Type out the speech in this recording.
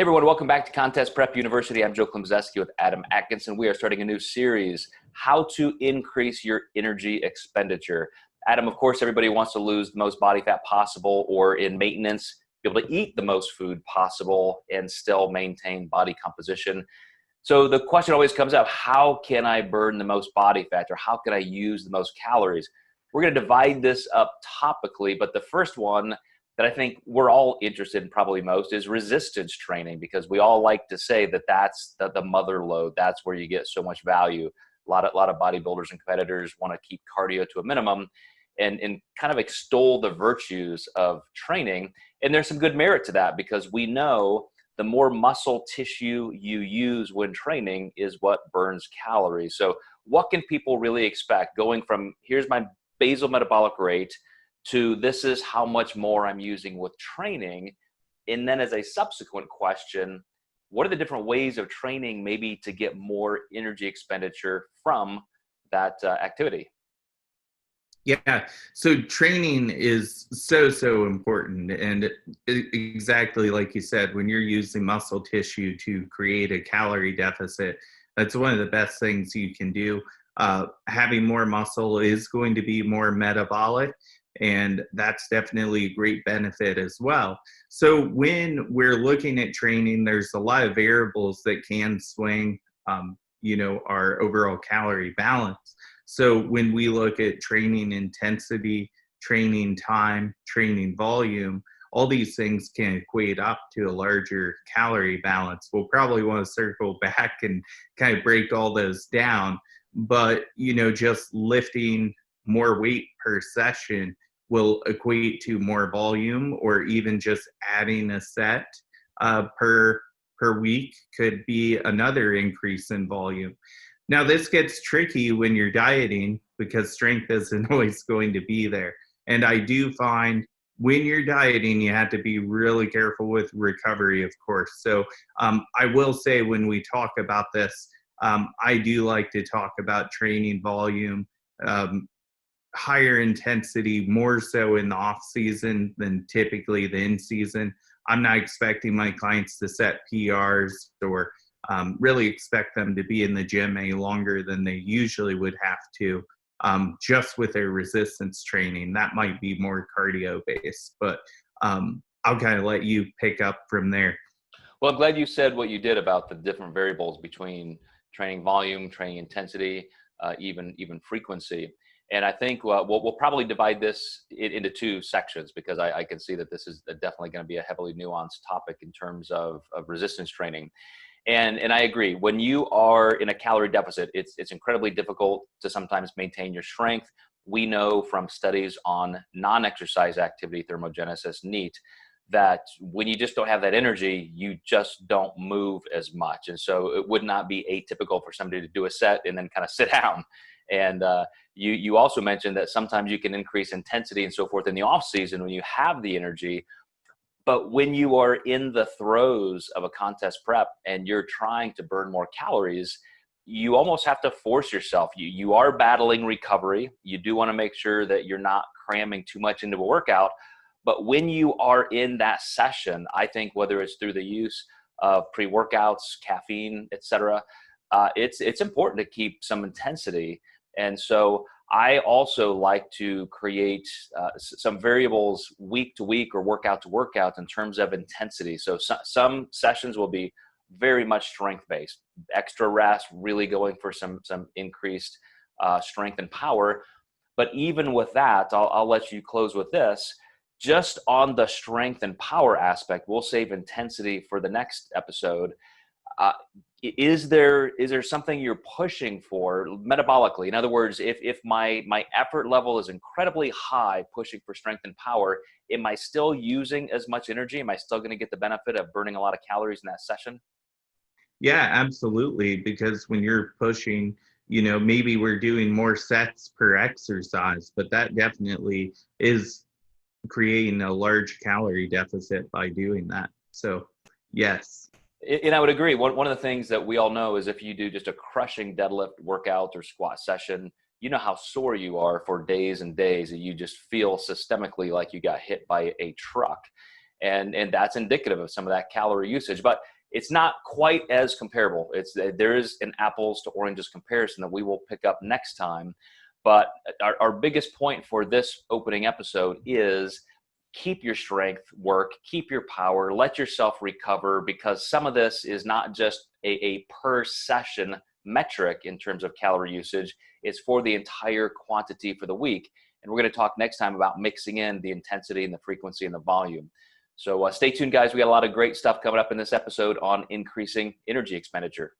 Hey everyone, welcome back to Contest Prep University. I'm Klemczewski with Adam Atkinson. We are starting a new series, How to Increase Your Energy Expenditure. Adam, of course, everybody wants to lose the most body fat possible, or in maintenance, be able to eat the most food possible and still maintain body composition. So the question always comes up, how can I burn the most body fat, or how can I use the most calories? We're going to divide this up topically, but the first one that I think we're all interested in probably most is resistance training, because we all like to say that that's the mother load. That's where you get so much value. A lot of bodybuilders and competitors want to keep cardio to a minimum and kind of extol the virtues of training. And there's some good merit to that, because we know the more muscle tissue you use when training is what burns calories. So what can people really expect going from here's my basal metabolic rate to this is how much more I'm using with training? And then as a subsequent question, what are the different ways of training maybe to get more energy expenditure from that activity? Yeah, so training is so important. And exactly like you said, when you're using muscle tissue to create a calorie deficit, that's one of the best things you can do. Having more muscle is going to be more metabolic, and that's definitely a great benefit as well. So when we're looking at training, there's a lot of variables that can swing, our overall calorie balance. So when we look at training intensity, training time, training volume, all these things can equate up to a larger calorie balance. We'll probably want to circle back and kind of break all those down. But, just lifting more weight per session will equate to more volume, or even just adding a set per week could be another increase in volume. Now, this gets tricky when you're dieting, because strength isn't always going to be there. And I do find when you're dieting, you have to be really careful with recovery, of course. So I will say, when we talk about this, I do like to talk about training volume, higher intensity, more so in the off season than typically the in season. I'm not expecting my clients to set PRs or really expect them to be in the gym any longer than they usually would have to, just with their resistance training. That might be more cardio based, but I'll kind of let you pick up from there. Well, I'm glad you said what you did about the different variables between training volume, training intensity, even frequency. And I think we'll probably divide this into two sections, because I can see that this is definitely going to be a heavily nuanced topic in terms of resistance training. And I agree, when you are in a calorie deficit, it's incredibly difficult to sometimes maintain your strength. We know from studies on non-exercise activity thermogenesis, NEAT, that when you just don't have that energy, you just don't move as much. And so it would not be atypical for somebody to do a set and then kind of sit down. And you also mentioned that sometimes you can increase intensity and so forth in the off season when you have the energy. But when you are in the throes of a contest prep and you're trying to burn more calories, you almost have to force yourself. You are battling recovery. You do want to make sure that you're not cramming too much into a workout. But when you are in that session, I think whether it's through the use of pre-workouts, caffeine, etc., it's important to keep some intensity. And so I also like to create some variables week to week or workout to workout in terms of intensity. So some sessions will be very much strength based, extra rest, really going for some increased strength and power. But even with that, I'll let you close with this. Just on the strength and power aspect, we'll save intensity for the next episode. Is there something you're pushing for metabolically? In other words, if my effort level is incredibly high, pushing for strength and power, am I still using as much energy? Am I still going to get the benefit of burning a lot of calories in that session? Yeah, absolutely. Because when you're pushing, maybe we're doing more sets per exercise, but that definitely is creating a large calorie deficit by doing that. So, yes. And I would agree. One of the things that we all know is if you do just a crushing deadlift workout or squat session, you know how sore you are for days and days, and you just feel systemically like you got hit by a truck. and that's indicative of some of that calorie usage. But it's not quite as comparable. There is an apples to oranges comparison that we will pick up next time. But our biggest point for this opening episode is keep your strength work, keep your power, let yourself recover, because some of this is not just a per session metric in terms of calorie usage. It's for the entire quantity for the week. And we're going to talk next time about mixing in the intensity and the frequency and the volume. So stay tuned, guys. We got a lot of great stuff coming up in this episode on increasing energy expenditure.